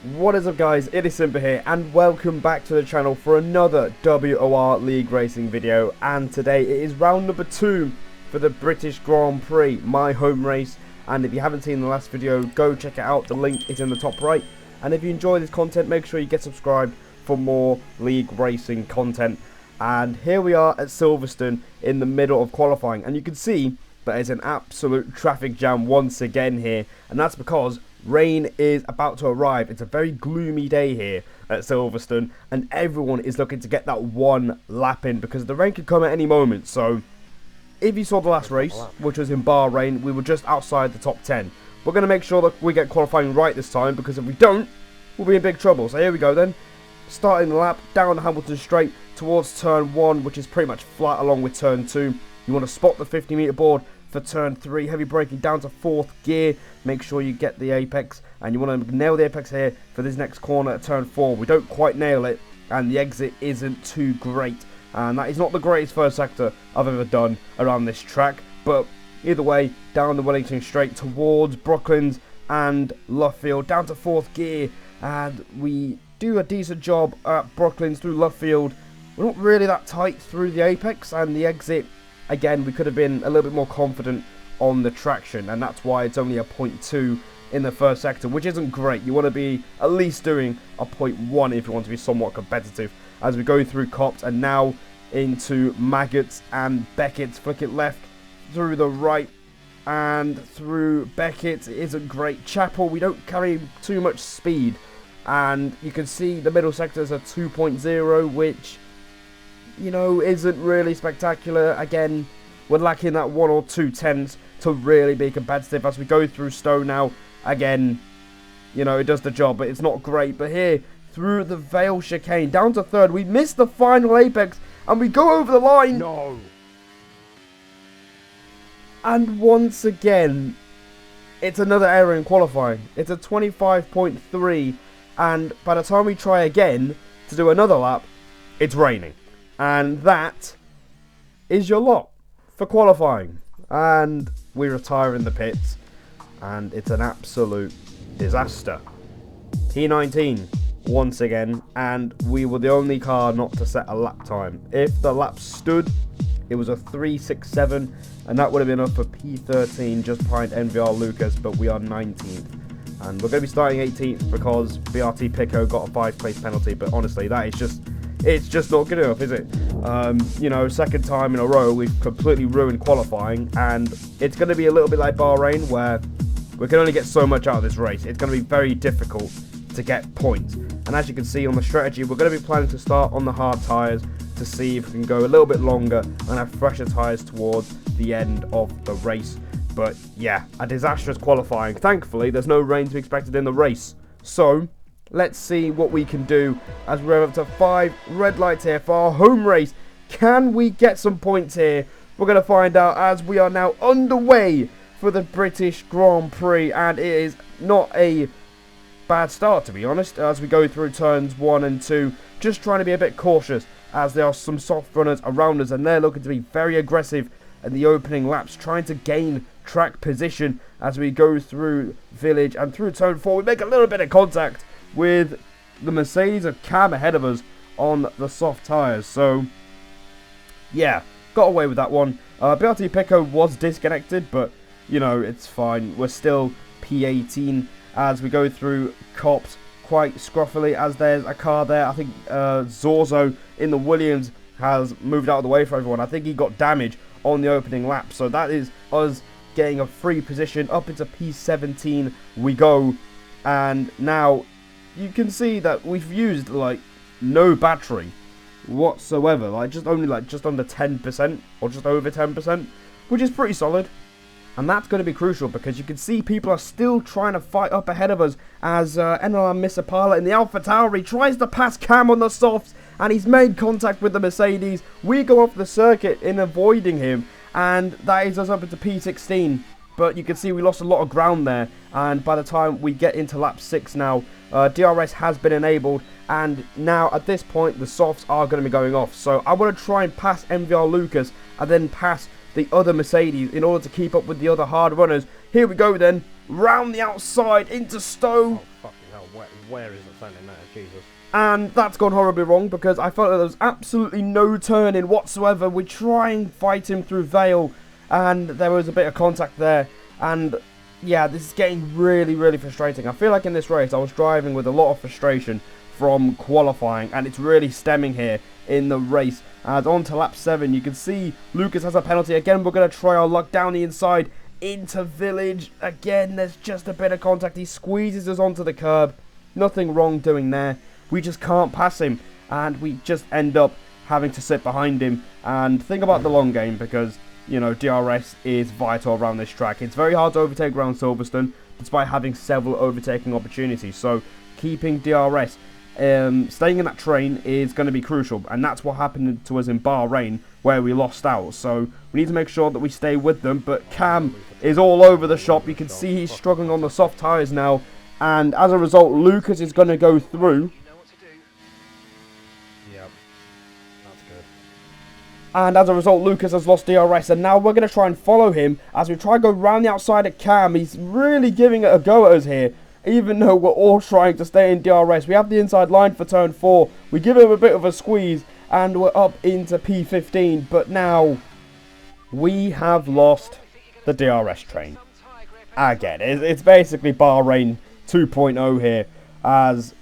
What is up guys, it is Simba here and welcome back to the channel for another WOR League Racing video, and today it is round number 2 for the British Grand Prix, my home race. And if you haven't seen the last video, go check it out, the link is in the top right. And if you enjoy this content, make sure you get subscribed for more league racing content. And here we are at Silverstone in the middle of qualifying, and you can see that it's an absolute traffic jam once again here, and that's because rain is about to arrive. It's a very gloomy day here at Silverstone, and everyone is looking to get that one lap in because the rain could come at any moment. So if you saw the last race, which was in Bahrain, we were just outside the top 10. We're going to make sure that we get qualifying right this time, because if we don't, we'll be in big trouble. So here we go then, starting the lap down the Hamilton straight towards turn 1, which is pretty much flat along with turn 2. You want to spot the 50-meter board for turn 3, heavy braking down to 4th gear. Make sure you get the apex, and you want to nail the apex here for this next corner at turn 4. We don't quite nail it, and the exit isn't too great, and that is not the greatest first sector I've ever done around this track. But either way, down the Wellington straight towards Brooklands and Luffield, down to 4th gear, and we do a decent job at Brooklands through Luffield. We're not really that tight through the apex, and the exit, again, we could have been a little bit more confident on the traction, and that's why it's only a 0.2 in the first sector, which isn't great. You want to be at least doing a 0.1 if you want to be somewhat competitive. As we go through Cops and now into Maggots and Beckett's, flick it left through the right and through Beckett's. It isn't great. Chapel, we don't carry too much speed, and you can see the middle sector is a 2.0, which, you know, isn't really spectacular. Again, we're lacking that 1 or 2 tenths to really be competitive. As we go through Stowe now, again, you know, it does the job, but it's not great. But here, through the Vale chicane, down to 3rd, we miss the final apex, and we go over the line. No. And once again, it's another error in qualifying. It's a 25.3, and by the time we try again to do another lap, it's raining. And that is your lot for qualifying. And we retire in the pits, and it's an absolute disaster. P19 once again, and we were the only car not to set a lap time. If the lap stood, it was a 3.67, and that would have been up for P13 just behind NVR Lucas, but we are 19th. And we're going to be starting 18th because BRT Pico got a 5-place penalty, but honestly, that is just... it's just not good enough, is it? You know, second time in a row, we've completely ruined qualifying, and it's going to be a little bit like Bahrain, where we can only get so much out of this race. It's going to be very difficult to get points. And as you can see on the strategy, we're going to be planning to start on the hard tyres to see if we can go a little bit longer and have fresher tyres towards the end of the race. But yeah, a disastrous qualifying. Thankfully, there's no rain to be expected in the race. So let's see what we can do as we're up to 5 red lights here for our home race. Can we get some points here? We're going to find out as we are now underway for the British Grand Prix, and it is not a bad start, to be honest, as we go through turns 1 and 2, just trying to be a bit cautious as there are some soft runners around us, and they're looking to be very aggressive in the opening laps, trying to gain track position as we go through Village and through turn 4. We make a little bit of contact with the Mercedes of Cam ahead of us on the soft tyres. So yeah, got away with that one. BRT Pico was disconnected, but you know, it's fine. We're still P18 as we go through Cops quite scruffily, as there's a car there. I think Zorzo in the Williams has moved out of the way for everyone. I think he got damage on the opening lap, so that is us getting a free position. Up into P17 we go, and now you can see that we've used like no battery whatsoever, like just under 10% or just over 10%, which is pretty solid. And that's going to be crucial because you can see people are still trying to fight up ahead of us as NLM Missapala in the Alpha Tauri tries to pass Cam on the softs, and he's made contact with the Mercedes. We go off the circuit in avoiding him, and that is us up into P16. But you can see we lost a lot of ground there, and by the time we get into lap 6 now, DRS has been enabled, and now at this point the softs are going to be going off. So I want to try and pass MVR Lucas and then pass the other Mercedes in order to keep up with the other hard runners. Here we go then, round the outside into Stowe. Oh, fucking hell, where is it sending that? Jesus. And that's gone horribly wrong because I felt like there was absolutely no turning whatsoever. We try and fight him through Vale, and there was a bit of contact there. And yeah, this is getting really, really frustrating. I feel like in this race I was driving with a lot of frustration from qualifying, and it's really stemming here in the race. As on to lap 7, you can see Lucas has a penalty. Again, we're going to try our luck down the inside into Village. Again, there's just a bit of contact. He squeezes us onto the curb. Nothing wrong doing there. We just can't pass him, and we just end up having to sit behind him and think about the long game because, you know, DRS is vital around this track. It's very hard to overtake around Silverstone despite having several overtaking opportunities. So keeping DRS, staying in that train is going to be crucial, and that's what happened to us in Bahrain where we lost out. So we need to make sure that we stay with them, but Cam is all over the shop. You can see he's struggling on the soft tyres now, and as a result, Lucas is going to go through. And as a result, Lucas has lost DRS, and now we're going to try and follow him as we try to go round the outside of Cam. He's really giving it a go at us here, even though we're all trying to stay in DRS. We have the inside line for turn 4. We give him a bit of a squeeze, and we're up into P15. But now, we have lost the DRS train. Again, it's basically Bahrain 2.0 here, as...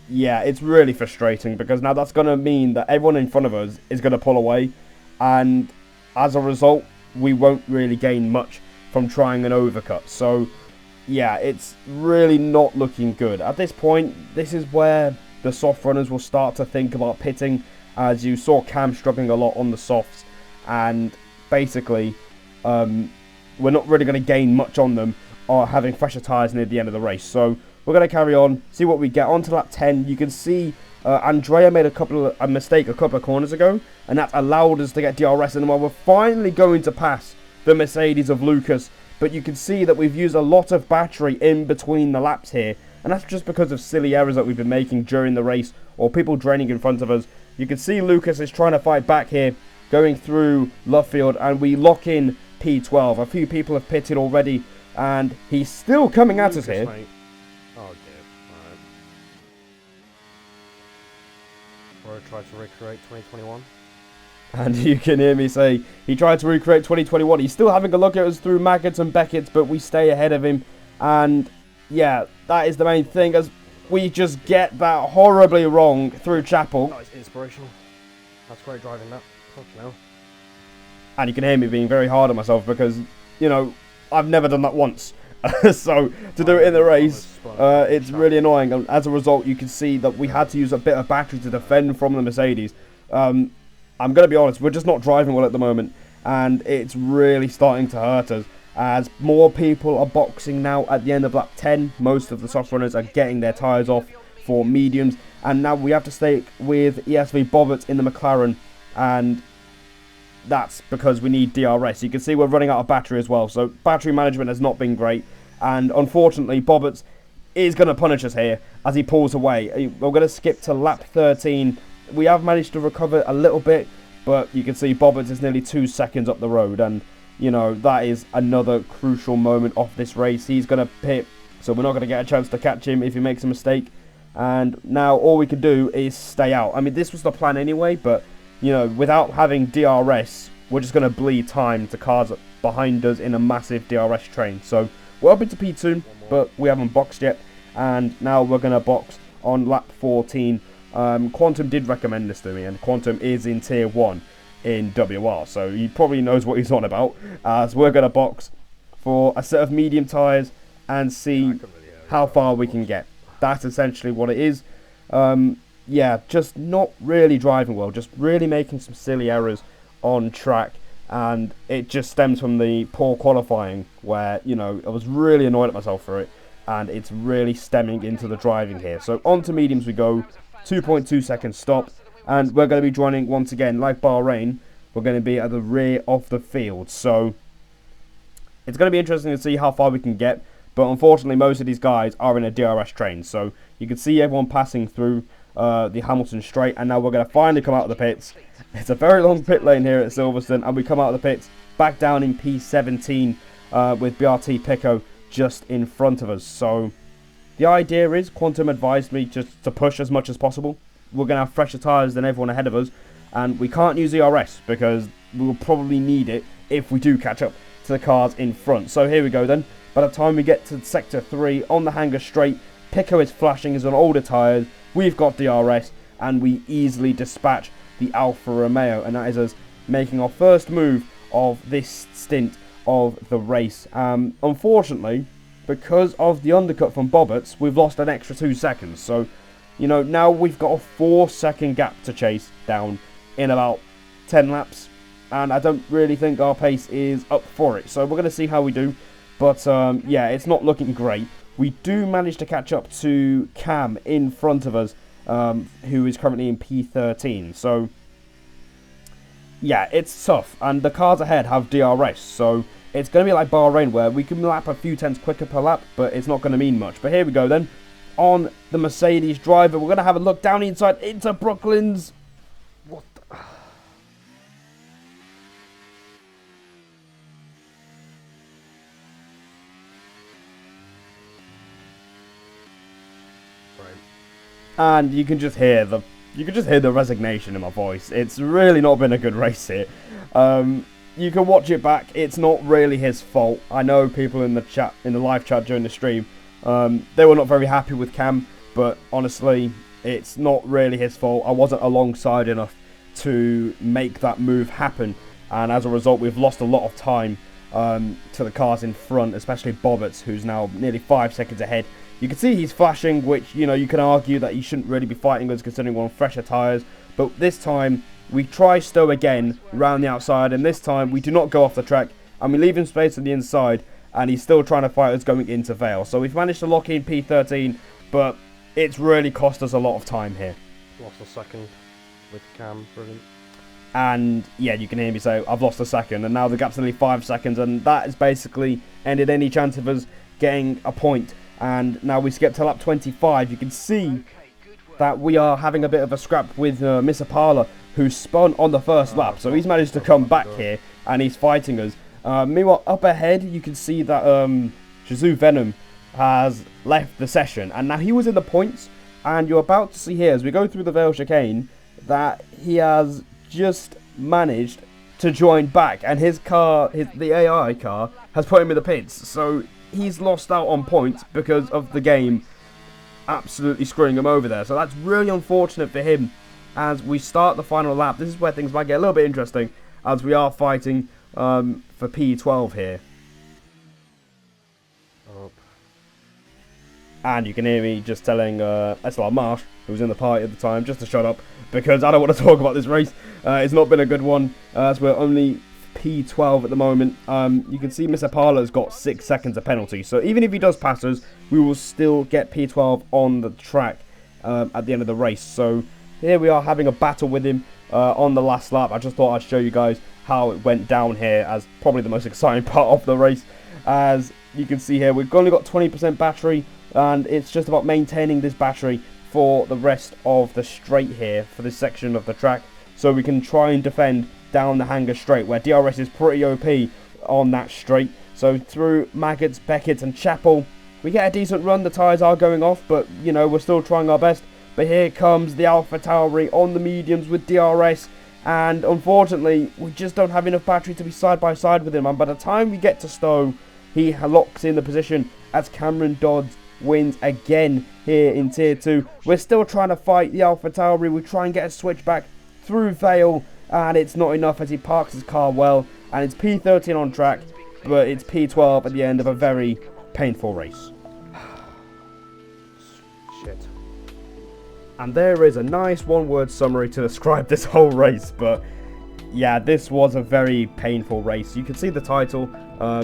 yeah, it's really frustrating because now that's going to mean that everyone in front of us is going to pull away, and as a result, we won't really gain much from trying an overcut. So, yeah, it's really not looking good. At this point, this is where the soft runners will start to think about pitting, as you saw Cam struggling a lot on the softs, and basically, we're not really going to gain much on them or having fresher tyres near the end of the race. So, we're going to carry on, see what we get. On to lap 10, you can see Andrea made a mistake a couple of corners ago, and that allowed us to get DRS, and while we're finally going to pass the Mercedes of Lucas, but you can see that we've used a lot of battery in between the laps here, and that's just because of silly errors that we've been making during the race, or people draining in front of us. You can see Lucas is trying to fight back here, going through Lovefield, and we lock in P12. A few people have pitted already, and he's still coming at us here. Mate. Oh dear. Alright. Or try to recreate 2021. And you can hear me say, he tried to recreate 2021. He's still having a look at us through Maggots and Beckett's, but we stay ahead of him. And yeah, that is the main thing, as we just get that horribly wrong through Chapel. That is inspirational. That's great driving that. Fucking hell. And you can hear me being very hard on myself because, you know, I've never done that once. So to do it in the race, it's really annoying. And as a result, you can see that we had to use a bit of battery to defend from the Mercedes. I'm going to be honest, we're just not driving well at the moment, and it's really starting to hurt us as more people are boxing now at the end of lap 10. Most of the soft runners are getting their tyres off for mediums, and now we have to stay with ESV Bobbitt in the McLaren, and that's because we need DRS. You can see we're running out of battery as well, so battery management has not been great, and unfortunately Bobbitt is going to punish us here as he pulls away. We're going to skip to lap 13. We have managed to recover a little bit, but you can see Bobbitt is nearly 2 seconds up the road, and you know, that is another crucial moment of this race. He's going to pit, so we're not going to get a chance to catch him if he makes a mistake, and now all we can do is stay out. I mean, this was the plan anyway, but you know, without having DRS, we're just going to bleed time to cars behind us in a massive DRS train. So we're up into P2, but we haven't boxed yet, and now we're going to box on lap 14. Quantum did recommend this to me, and Quantum is in tier 1 in WR, so he probably knows what he's on about, as we're going to box for a set of medium tyres and see how far we can get. That's essentially what it is. Yeah, just not really driving well, just really making some silly errors on track, and it just stems from the poor qualifying where, you know, I was really annoyed at myself for it, and it's really stemming into the driving here. So on to mediums we go, 2.2 seconds stop, and we're going to be joining once again, like Bahrain, we're going to be at the rear of the field. So it's going to be interesting to see how far we can get, but unfortunately most of these guys are in a DRS train, so you can see everyone passing through the Hamilton straight, and now we're going to finally come out of the pits. It's a very long pit lane here at Silverstone, and we come out of the pits back down in P17 with BRT Pico just in front of us. So The idea is, Quantum advised me just to push as much as possible. We're going to have fresher tyres than everyone ahead of us, and we can't use ERS because we will probably need it if we do catch up to the cars in front. So here we go then. By the time we get to Sector 3 on the hanger straight, Pico is flashing, is on older tyres, we've got DRS, and we easily dispatch the Alfa Romeo, and that is us making our first move of this stint of the race. Unfortunately, because of the undercut from Bobbitt's, we've lost an extra 2 seconds. So, you know, now we've got a 4-second gap to chase down in about 10 laps. And I don't really think our pace is up for it. So we're going to see how we do. But, yeah, it's not looking great. We do manage to catch up to Cam in front of us, who is currently in P13. So, yeah, it's tough. And the cars ahead have DRS. So it's going to be like Bahrain, where we can lap a few tenths quicker per lap, but it's not going to mean much. But here we go then. On the Mercedes driver, we're going to have a look down the inside into Brooklyn's. What the... And you can just hear the resignation in my voice. It's really not been a good race here. You can watch it back. It's not really his fault. I know people in the chat, in the live chat during the stream, they were not very happy with Cam, but honestly, it's not really his fault. I wasn't alongside enough to make that move happen, and as a result, we've lost a lot of time to the cars in front, especially Bobbitt's, who's now nearly 5 seconds ahead. You can see he's flashing, which, you know, you can argue that he shouldn't really be fighting us considering we're on fresher tyres. But this time, we try Stowe again round the outside, and this time we do not go off the track, and we leave him space on the inside, and he's still trying to fight us going into Vale. So we've managed to lock in P13, but it's really cost us a lot of time here. Lost a second with Cam, brilliant. And yeah, you can hear me say, I've lost a second, and now the gap's only 5 seconds, and that has basically ended any chance of us getting a point. And now we skip to lap 25. You can see that we are having a bit of a scrap with Misapala, who spun on the first lap. So he's managed to come back here, and he's fighting us. Meanwhile, up ahead, you can see that Shazoo Venom has left the session. And now he was in the points, and you're about to see here, as we go through the Vale chicane, that he has just managed to join back. And his car, the AI car, has put him in the pits. So he's lost out on points because of the game absolutely screwing him over there. So that's really unfortunate for him as we start the final lap. This is where things might get a little bit interesting, as we are fighting for P12 here. Oh. And you can hear me just telling Esteban Marsh, who was in the party at the time, just to shut up, because I don't want to talk about this race. It's not been a good one, as we're only P12 at the moment. You can see Mr. Parler's got 6 seconds of penalty, so even if he does pass us, we will still get P12 on the track at the end of the race. So here we are having a battle with him on the last lap. I just thought I'd show you guys how it went down here, as probably the most exciting part of the race. As you can see here, we've only got 20% battery, and it's just about maintaining this battery for the rest of the straight here, for this section of the track, so we can try and defend down the hanger straight, where DRS is pretty OP on that straight. So through Maggots, Beckett and Chapel, we get a decent run. The tyres are going off, but, you know, we're still trying our best. But here comes the Alpha Tauri on the mediums with DRS, and unfortunately, we just don't have enough battery to be side by side with him. And by the time we get to Stowe, he locks in the position as Cameron Dodds wins again here in Tier 2. We're still trying to fight the Alpha Tauri. We try and get a switch back through Vale, and it's not enough as he parks his car well, and it's P13 on track, but it's P12 at the end of a very painful race. Shit. And there is a nice one-word summary to describe this whole race, but yeah, this was a very painful race. You can see the title.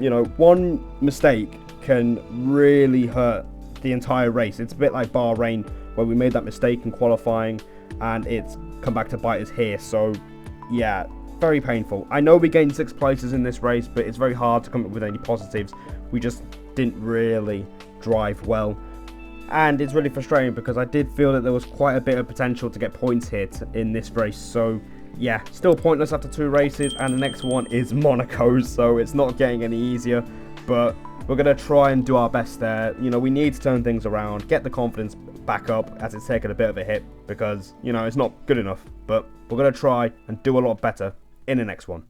You know, one mistake can really hurt the entire race. It's a bit like Bahrain, where we made that mistake in qualifying, and it's come back to bite us here. So yeah, very painful. I know we gained 6 places in this race, but it's very hard to come up with any positives. We just didn't really drive well, and it's really frustrating because I did feel that there was quite a bit of potential to get points here in this race. So yeah, still pointless after 2 races, and the next one is Monaco, so it's not getting any easier. but we're going to try and do our best there. You know, we need to turn things around, get the confidence back up as it's taken a bit of a hit because, you know, it's not good enough. But we're going to try and do a lot better in the next one.